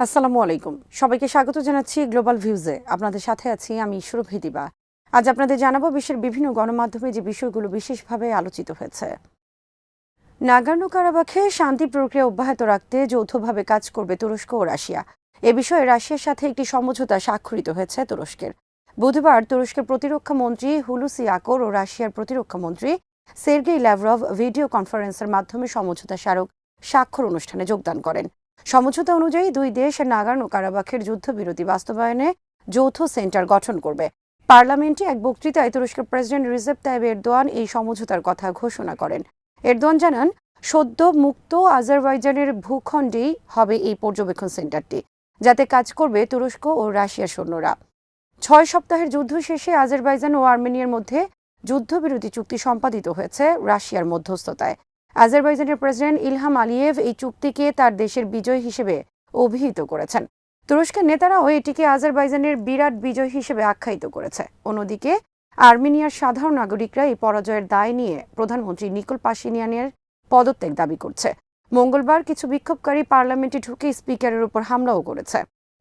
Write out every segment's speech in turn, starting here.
আসসালামু আলাইকুম। সবাইকে স্বাগত জানাচ্ছি গ্লোবাল ভিউজে। আপনাদের সাথে আছি আমি সুরভি দিবা। আজ আপনাদের জানাবো বিশ্বের বিভিন্ন গণমাধ্যমে যে বিষয়গুলো বিশেষভাবে আলোচিত হয়েছে। নাগোর্নো কারাবাখে শান্তি প্রক্রিয়া অব্যাহত রাখতে যৌথভাবে কাজ করবে তুরস্ক ও রাশিয়া। এ বিষয়ে রাশিয়ার সাথে একটি সমঝোতা স্বাক্ষরিত হয়েছে তুরস্কের। বুধবার তুরস্কের প্রতিরক্ষা মন্ত্রী হুলুসি আকর ও রাশিয়ার প্রতিরক্ষা মন্ত্রী সের্গেই ল্যাভরভ ভিডিও কনফারেন্সের মাধ্যমে সমঝোতা স্মারক স্বাক্ষর অনুষ্ঠানে যোগদান করেন। সমঝোতা অনুযায়ী দুই দেশ নাগোর্নো কারাবাখের যুদ্ধবিরতি বাস্তবায়নে যৌথ সেন্টার গঠন করবে। পার্লামেন্টে এক বক্তৃতায় তুরস্কের প্রেসিডেন্ট রিসেপ তাইয়েপ এরদোয়ান এই সমঝোতার কথা ঘোষণা করেন। এরদোয়ান জানান, সদ্য মুক্ত আজারবাইজানের ভূখণ্ডেই হবে এই পর্যবেক্ষণ সেন্টারটি, যাতে কাজ করবে তুরস্ক ও রাশিয়ার সৈন্যরা। 6 সপ্তাহের যুদ্ধ শেষে আজারবাইজান ও আর্মেনিয়ার মধ্যে যুদ্ধবিরতি চুক্তি সম্পাদিত হয়েছে রাশিয়ার মধ্যস্থতায়। আজারবাইজানের প্রেসিডেন্ট ইলহাম আলিয়েভ এই চুক্তিকে তার দেশের বিজয় হিসেবে অভিহিত করেছেন। তুরস্কের নেতারাও এটিকে আজারবাইজানের বিরাট বিজয় হিসেবে আখ্যায়িত করেছে। অন্যদিকে আর্মেনিয়ার সাধারণ নাগরিকরা এই পরাজয়ের দায় নিয়ে প্রধানমন্ত্রী নিকোল পাশিনিয়ানের পদত্যাগ দাবি করছে। মঙ্গলবার কিছু বিক্ষোভকারী পার্লামেন্টে ঢুকে স্পিকারের উপর হামলাও করেছে।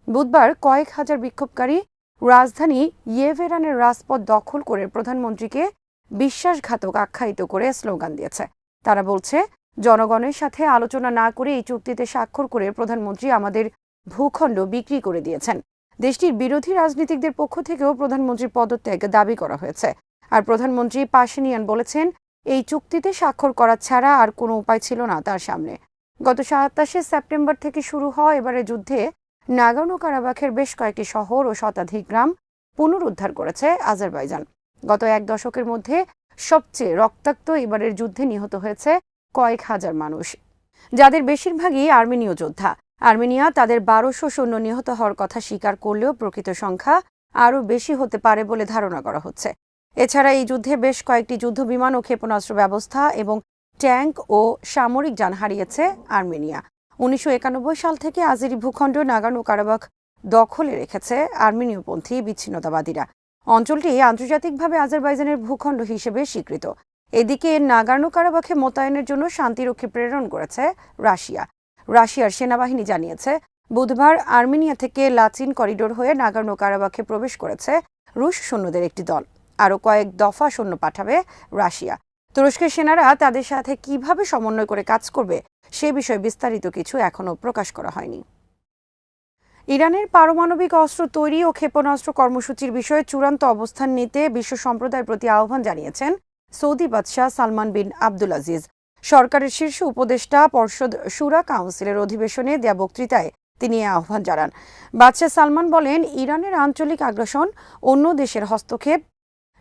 বুধবার কয়েক হাজার বিক্ষোভকারী রাজধানী ইয়েভেরানের রাজপথ দখল করে প্রধানমন্ত্রীকে বিশ্বাসঘাতক আখ্যায়িত করে স্লোগান দিয়েছে। তারা বলছে, জনগণের সাথে আলোচনা না করে এই চুক্তিতে স্বাক্ষর করে প্রধানমন্ত্রী আমাদের ভূখণ্ড বিক্রি করে দিয়েছেন। দেশটির বিরোধী রাজনীতিকদের পক্ষ থেকেও প্রধানমন্ত্রীর পদত্যাগ দাবি করা হয়েছে। আর প্রধানমন্ত্রী পাশিনিয়ান বলেছেন, এই চুক্তিতে স্বাক্ষর করা ছাড়া আর কোনো উপায় ছিল না তার সামনে। গত 27 সেপ্টেম্বর থেকে শুরু হওয়া এবারের যুদ্ধে নাগোর্নো কারাবাখের বেশ কয়েকটি শহর ও শতাধিক গ্রাম পুনরুদ্ধার করেছে আজারবাইজান। গত এক দশকের মধ্যে সবচেয়ে রক্তাক্ত এবারের যুদ্ধে নিহত হয়েছে কয়েক হাজার মানুষ, যাদের বেশিরভাগই আর্মেনীয় যোদ্ধা। আর্মেনিয়া তাদের 1200 সৈন্য নিহত হওয়ার কথা স্বীকার করলেও প্রকৃত সংখ্যা আরও বেশি হতে পারে বলে ধারণা করা হচ্ছে। এছাড়া এই যুদ্ধে বেশ কয়েকটি যুদ্ধবিমান ও ক্ষেপণাস্ত্র ব্যবস্থা এবং ট্যাঙ্ক ও সামরিক যান হারিয়েছে আর্মেনিয়া। 1991 সাল থেকে আজেরি ভূখণ্ড নাগোর্নো কারাবাখ দখলে রেখেছে আর্মেনীয়পন্থী বিচ্ছিন্নতাবাদীরা। অঞ্চলটি আন্তর্জাতিকভাবে আজারবাইজানের ভূখণ্ড হিসেবে স্বীকৃত। এদিকে নাগোর্নো কারাবাখে মোতায়েনের জন্য শান্তিরক্ষী প্রেরণ করেছে রাশিয়া। রাশিয়ার সেনাবাহিনী জানিয়েছে, বুধবার আর্মেনিয়া থেকে লাচিন করিডোর হয়ে নাগোর্নো কারাবাখে প্রবেশ করেছে রুশ সৈন্যদের একটি দল। আরও কয়েক দফা সৈন্য পাঠাবে রাশিয়া। তুরস্কের সেনারা তাদের সাথে কিভাবে সমন্বয় করে কাজ করবে সে বিষয়ে বিস্তারিত কিছু এখনও প্রকাশ করা হয়নি। ইরানের পারমাণবিক অস্ত্র তৈরি ও ক্ষেপণাস্ত্র কর্মসূচির বিষয়ে চূড়ান্ত অবস্থান নিতে বিশ্ব সম্প্রদায়ের প্রতি আহ্বান জানিয়েছেন সৌদি বাদশাহ সালমান বিন আব্দুল আজিজ। সরকারের শীর্ষ উপদেষ্টা পর্ষদ শুরা কাউন্সিলের অধিবেশনে দেয়া বক্তৃতায় তিনি এই আহ্বান জানান। বাদশাহ সালমান বলেন, ইরানের আঞ্চলিক আগ্রাসন, অন্য দেশের হস্তক্ষেপ,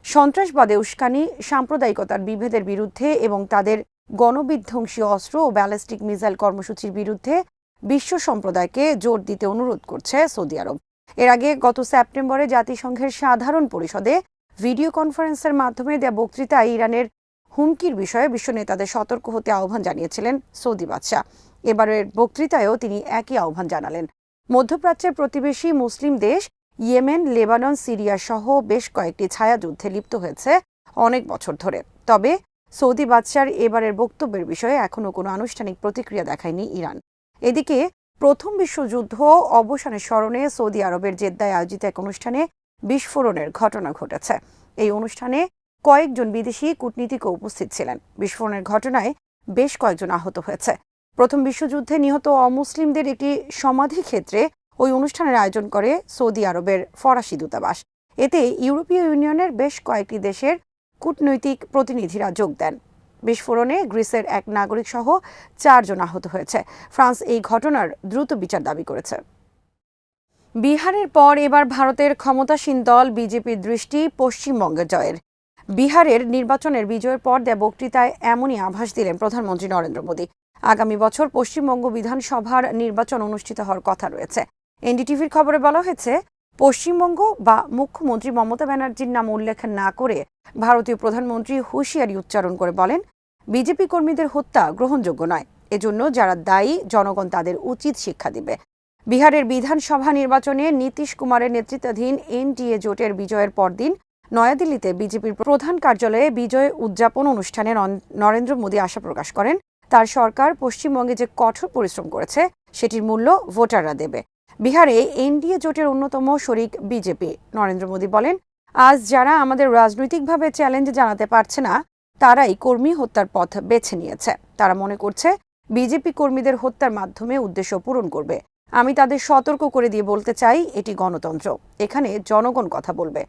সন্ত্রাসবাদে উস্কানি, সাম্প্রদায়িকতার বিভেদের বিরুদ্ধে এবং তাদের গণবিধ্বংসী অস্ত্র ও ব্যালিস্টিক মিসাইল কর্মসূচির বিরুদ্ধে বিশ্ব সম্প্রদায়কে জোর দিতে অনুরোধ করছে সৌদি আরব। এর আগে গত সেপ্টেম্বরে জাতিসংঘের সাধারণ পরিষদে ভিডিও কনফারেন্সের মাধ্যমে দেয়া বক্তৃতায় ইরানের হুমকির বিষয়ে বিশ্ব নেতাদের সতর্ক হতে আহ্বান জানিয়েছিলেন সৌদি বাদশাহ। এবারের বক্তৃতায়ও তিনি একই আহ্বান জানালেন। মধ্যপ্রাচ্যের প্রতিবেশী মুসলিম দেশ ইয়েমেন, লেবানন, সিরিয়া সহ বেশ কয়েকটি ছায়াযুদ্ধে লিপ্ত হয়েছে অনেক বছর ধরে। তবে সৌদি বাদশার এবারের বক্তব্যের বিষয়ে এখনও কোনো আনুষ্ঠানিক প্রতিক্রিয়া দেখায়নি ইরান। এদিকে প্রথম বিশ্বযুদ্ধ অবসানের স্মরণে সৌদি আরবের জেদ্দায় আয়োজিত এক অনুষ্ঠানে বিস্ফোরণের ঘটনা ঘটেছে। এই অনুষ্ঠানে কয়েকজন বিদেশি কূটনীতিকও উপস্থিত ছিলেন। বিস্ফোরণের ঘটনায় বেশ কয়েকজন আহত হয়েছে। প্রথম বিশ্বযুদ্ধে নিহত অমুসলিমদের একটি সমাধি ক্ষেত্রে ওই অনুষ্ঠানের আয়োজন করে সৌদি আরবের ফরাসি দূতাবাস। এতে ইউরোপীয় ইউনিয়নের বেশ কয়েকটি দেশের কূটনৈতিক প্রতিনিধিরা যোগ দেন। বিস্ফোরণে গ্রিসের এক নাগরিক সহ 4 জন আহত হয়েছে। ফ্রান্স এই ঘটনার দ্রুত বিচার দাবি করেছে। বিহারের পর এবার ভারতের ক্ষমতাসীন দল বিজেপির দৃষ্টি পশ্চিমবঙ্গের জয়ের। বিহারের নির্বাচনের বিজয়ের পর দেয়া বক্তৃতায় এমনই আভাস দিলেন প্রধানমন্ত্রী নরেন্দ্র মোদী। আগামী বছর পশ্চিমবঙ্গ বিধানসভার নির্বাচন অনুষ্ঠিত হওয়ার কথা রয়েছে। এনডিটিভির খবরে বলা হয়েছে, পশ্চিমবঙ্গ বা মুখ্যমন্ত্রী মমতা ব্যানার্জির নাম উল্লেখ না করে ভারতীয় প্রধানমন্ত্রী হুঁশিয়ারি উচ্চারণ করে বলেন, বিজেপি কর্মীদের হত্যা গ্রহণযোগ্য নয়। এজন্য যারা দায়ী, জনগণ তাদের উচিত শিক্ষা দিবে। বিহারের বিধানসভা নির্বাচনে নীতিশ কুমারের নেতৃত্বাধীন এনডিএ জোটের বিজয়ের পরদিন নয়াদিল্লিতে বিজেপির প্রধান কার্যালয়ে বিজয় উদযাপন অনুষ্ঠানে নরেন্দ্র মোদী আশা প্রকাশ করেন, তার সরকার পশ্চিমবঙ্গে যে কঠোর পরিশ্রম করেছে সেটির মূল্য ভোটাররা দেবে। বিহারে এনডিএ জোটের অন্যতম শরিক বিজেপি। নরেন্দ্র মোদী বলেন, আজ যারা আমাদের রাজনৈতিকভাবে চ্যালেঞ্জ জানাতে পারছে না তারাই কর্মী হত্যার পথ বেছে নিয়েছে। তারা মনে করছে বিজেপি কর্মীদের হত্যার মাধ্যমে উদ্দেশ্য পূরণ করবে। আমি তাদের সতর্ক করে দিয়ে বলতে চাই, এটি গণতন্ত্র, এখানে জনগণ কথা বলবে।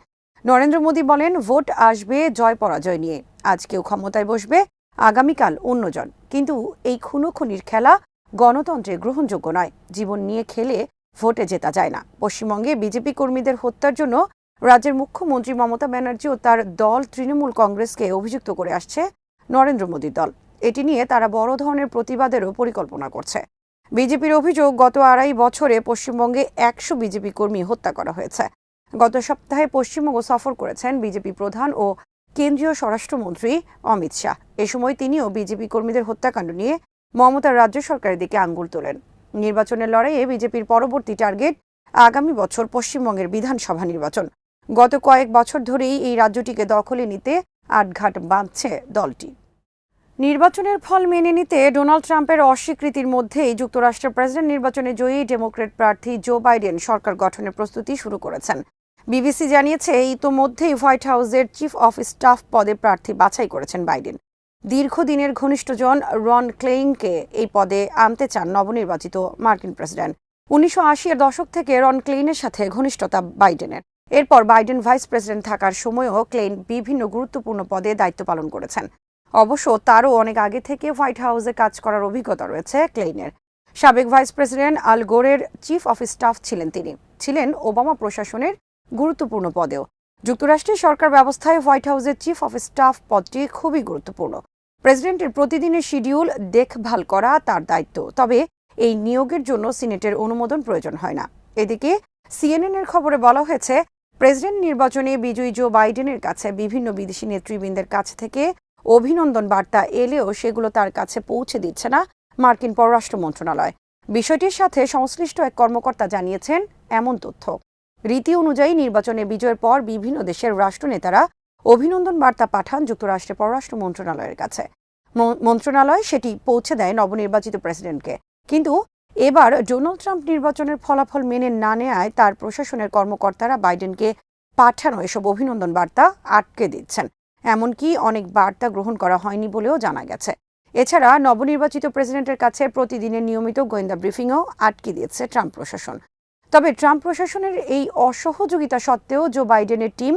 নরেন্দ্র মোদী বলেন, ভোট আসবে জয় পরাজয় নিয়ে। আজ কেউ ক্ষমতায় বসবে, আগামীকাল অন্যজন। কিন্তু এই খুনোখুনির খেলা গণতন্ত্রে গ্রহণযোগ্য নয়। জীবন নিয়ে খেলে ভোটে জেতা যায় না। পশ্চিমবঙ্গে বিজেপি কর্মীদের হত্যার জন্য রাজ্যের মুখ্যমন্ত্রী মমতা ব্যানার্জি ও তার দল তৃণমূল কংগ্রেসকে অভিযুক্ত করে আসছে নরেন্দ্র মোদীর দল। এটি নিয়ে তারা বড় ধরনের প্রতিবাদেরও পরিকল্পনা করছে। বিজেপির অভিযোগ, গত 2.5 বছরে পশ্চিমবঙ্গে 100 বিজেপি কর্মী হত্যা করা হয়েছে। গত সপ্তাহে পশ্চিমবঙ্গ সফর করেছেন বিজেপি প্রধান ও কেন্দ্রীয় স্বরাষ্ট্রমন্ত্রী অমিত শাহ। এ সময় তিনিও বিজেপি কর্মীদের হত্যাকাণ্ড নিয়ে মমতার রাজ্য সরকারের দিকে আঙ্গুল তোলেন। নির্বাচনের লড়াইয়ে বিজেপির পরবর্তী টার্গেট আগামী বছর পশ্চিমবঙ্গের বিধানসভা নির্বাচন। গত কয়েক বছর ধরেই এই রাজ্যটিকে দখলে নিতে আটঘাট বাঁধছে দলটি। নির্বাচনের ফল মেনে নিতে ডোনাল্ড ট্রাম্পের অস্বীকৃতির মধ্যেই যুক্তরাষ্ট্রের প্রেসিডেন্ট নির্বাচনে জয়ী ডেমোক্র্যাট প্রার্থী জো বাইডেন সরকার গঠনের প্রস্তুতি শুরু করেছেন। বিবিসি জানিয়েছে, ইতোমধ্যেই হোয়াইট হাউসের চিফ অফ স্টাফ পদে প্রার্থী বাছাই করেছেন বাইডেন। দীর্ঘদিনের ঘনিষ্ঠজন রন ক্লেইনকে এই পদে আনতে চান নবনির্বাচিত মার্কিন প্রেসিডেন্ট। 1980-এর দশক থেকে রন ক্লেইনের সাথে ঘনিষ্ঠতা বাইডেনের। এরপর বাইডেন ভাইস প্রেসিডেন্ট থাকার সময়ও ক্লেইন বিভিন্ন গুরুত্বপূর্ণ পদে দায়িত্ব পালন করেছেন। অবশ্য তারও অনেক আগে থেকে হোয়াইট হাউসে কাজ করার অভিজ্ঞতা রয়েছে ক্লেইনের। সাবেক ভাইস প্রেসিডেন্ট আল গোরের চিফ অফ স্টাফ ছিলেন তিনি। ছিলেন ওবামা প্রশাসনের গুরুত্বপূর্ণ পদেও। যুক্তরাষ্ট্রের সরকার ব্যবস্থায় হোয়াইট হাউসের চিফ অফ স্টাফ পদটি খুবই গুরুত্বপূর্ণ। প্রেসিডেন্টের প্রতিদিনের শিডিউল দেখভাল করা তার দায়িত্ব। তবে এই নিয়োগের জন্য সিনেটের অনুমোদন প্রয়োজন হয় না। এদিকে সিএনএন-এর খবরে বলা হয়েছে, প্রেসিডেন্ট নির্বাচনে বিজয়ী জো বাইডেনের কাছে বিভিন্ন বিদেশি নেতৃবৃন্দের কাছ থেকে অভিনন্দন বার্তা এলেও সেগুলো তার কাছে পৌঁছে দিচ্ছে না মার্কিন পররাষ্ট্র মন্ত্রণালয়। বিষয়টির সাথে সংশ্লিষ্ট এক কর্মকর্তা জানিয়েছেন এমন তথ্য। রীতি অনুযায়ী নির্বাচনে বিজয়ের পর বিভিন্ন দেশের রাষ্ট্রনেতারা অভিনন্দন বার্তা পাঠান যুক্তরাষ্ট্রের পররাষ্ট্র মন্ত্রণালয়ের কাছে। মন্ত্রণালয় সেটি পৌঁছে দেয় নবনির্বাচিত প্রেসিডেন্টকে। কিন্তু এবার ডোনাল্ড ট্রাম্প নির্বাচনের ফলাফল মেনে না নেয়ায় তার প্রশাসনের কর্মকর্তারা বাইডেনকে পাঠানো এসব অভিনন্দন বার্তা আটকে দিচ্ছেন। এমনকি অনেক বার্তা গ্রহণ করা হয়নি বলেও জানা গেছে। এছাড়া নবনির্বাচিত প্রেসিডেন্টের কাছে প্রতিদিনের নিয়মিত গোয়েন্দা ব্রিফিংও আটকে দিয়েছে ট্রাম্প প্রশাসন। তবে ট্রাম্প প্রশাসনের এই অসহযোগিতা সত্ত্বেও জো বাইডেনের টিম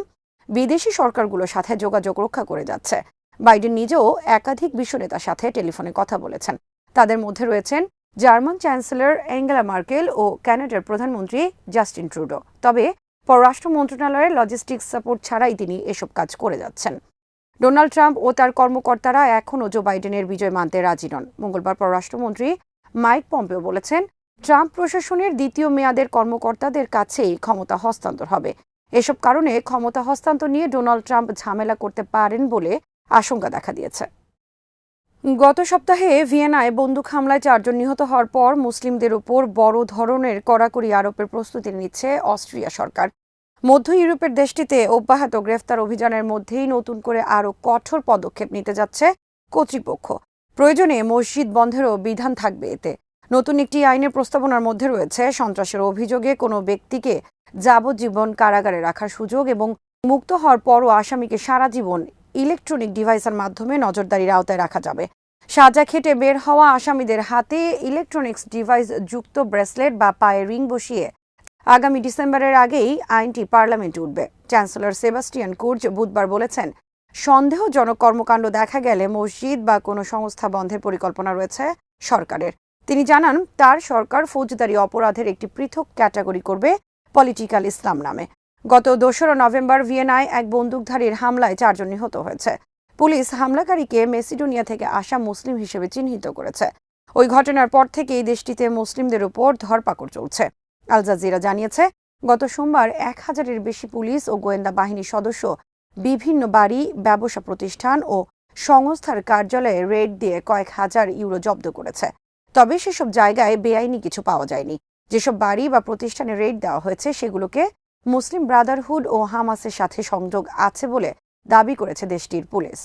বিদেশি সরকারগুলোর সাথে যোগাযোগ রক্ষা করে যাচ্ছে। বাইডেন নিজেও একাধিক বিশ্বনেতার সাথে টেলিফোনে কথা বলেছেন। তাদের মধ্যে রয়েছেন জার্মান চ্যান্সেলর অ্যাঙ্গেলা মার্কেল ও কানাডার প্রধানমন্ত্রী জাস্টিন ট্রুডো। তবে পররাষ্ট্র মন্ত্রণালয়ের লজিস্টিক্স সাপোর্ট ছাড়াই তিনি এসব কাজ করে যাচ্ছেন। ডোনাল্ড ট্রাম্প ও তার কর্মকর্তারা এখনও জো বাইডেনের বিজয় মানতে রাজি নন। মঙ্গলবার পররাষ্ট্রমন্ত্রী মাইক পম্পেও বলেছেন, ট্রাম্প প্রশাসনের দ্বিতীয় মেয়াদের কর্মকর্তাদের কাছেই ক্ষমতা হস্তান্তর হবে। এসব কারণে ক্ষমতা হস্তান্তর নিয়ে ডোনাল্ড ট্রাম্প ঝামেলা করতে পারেন বলে আশঙ্কা দেখা দিয়েছে। গত সপ্তাহে ভিয়েনায় বন্দুক হামলায় 4 জন নিহত হওয়ার পর মুসলিমদের উপর বড় ধরনের কড়াকড়ি আরোপের প্রস্তুতি নিচ্ছে অস্ট্রিয়া সরকার। মধ্য ইউরোপের দেশটিতে অব্যাহত গ্রেফতার অভিযানের মধ্যেই নতুন করে আরও কঠোর পদক্ষেপ নিতে যাচ্ছে কর্তৃপক্ষ। প্রয়োজনে মসজিদ বন্ধেরও বিধান থাকবে এতে। নতুন একটি আইনের প্রস্তাবনার মধ্যে রয়েছে সন্ত্রাসের অভিযোগে কোনো ব্যক্তিকে যাবজ্জীবন কারাগারে রাখার সুযোগ এবং মুক্ত হওয়ার পরও আসামিকে সারা জীবন ইলেকট্রনিক ডিভাইসের মাধ্যমে নজরদারির আওতায় রাখা যাবে। সাজা খেটে বের হওয়া আসামিদের হাতে ইলেকট্রনিক্স ডিভাইস যুক্ত ব্রেসলেট বা পায়ে রিং বসিয়ে আগামী ডিসেম্বরের আগেই আইনটি পার্লামেন্টে উঠবে। চ্যান্সেলর সেবাস্টিয়ান কুর্জ বুধবার বলেছেন, সন্দেহজনক কর্মকাণ্ড দেখা গেলে মসজিদ বা কোনো সংস্থা বন্ধের পরিকল্পনা রয়েছে সরকারের। তিনি জানান, তার সরকার ফৌজদারি অপরাধের একটি পৃথক ক্যাটাগরি করবে, পলিটিক্যাল ইসলাম নামে। গত 2 নভেম্বর ভিয়েনায় এক বন্দুকধারীর হামলায় 4 জন নিহত হয়েছে। পুলিশ হামলাকারীকে মেসিডোনিয়া থেকে আসা মুসলিম হিসেবে চিহ্নিত করেছে। ওই ঘটনার পর থেকেই দেশটিতে মুসলিমদের উপর ধরপাকড় চলছে। আল জাজিরা জানিয়েছে, গত সোমবার 1000-এর বেশি পুলিশ ও গোয়েন্দা বাহিনীর সদস্য বিভিন্ন বাড়ি, ব্যবসা প্রতিষ্ঠান ও সংস্থার কার্যালয়ে রেড দিয়ে কয়েক হাজার ইউরো জব্দ করেছে। তবে সেসব জায়গায় বেআইনি কিছু পাওয়া যায়নি। যেসব বাড়ি বা প্রতিষ্ঠানে রেড দেওয়া হয়েছে সেগুলোকে মুসলিম ব্রাদারহুড ও হামাসের সাথে সংযোগ আছে বলে দাবি করেছে দেশটির পুলিশ।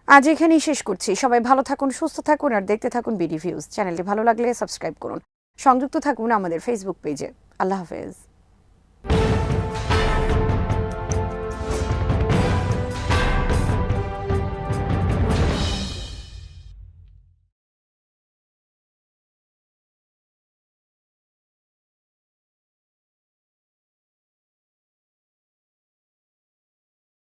আজ এখানেই শেষ করছি। সবাই ভালো থাকুন, সুস্থ থাকুন আর দেখতে থাকুন বিডি ভিউজ। চ্যানেলটি ভালো লাগলে সাবস্ক্রাইব করুন। সংযুক্ত থাকুন আমাদের ফেসবুক পেজে। আল্লাহ হাফেজ।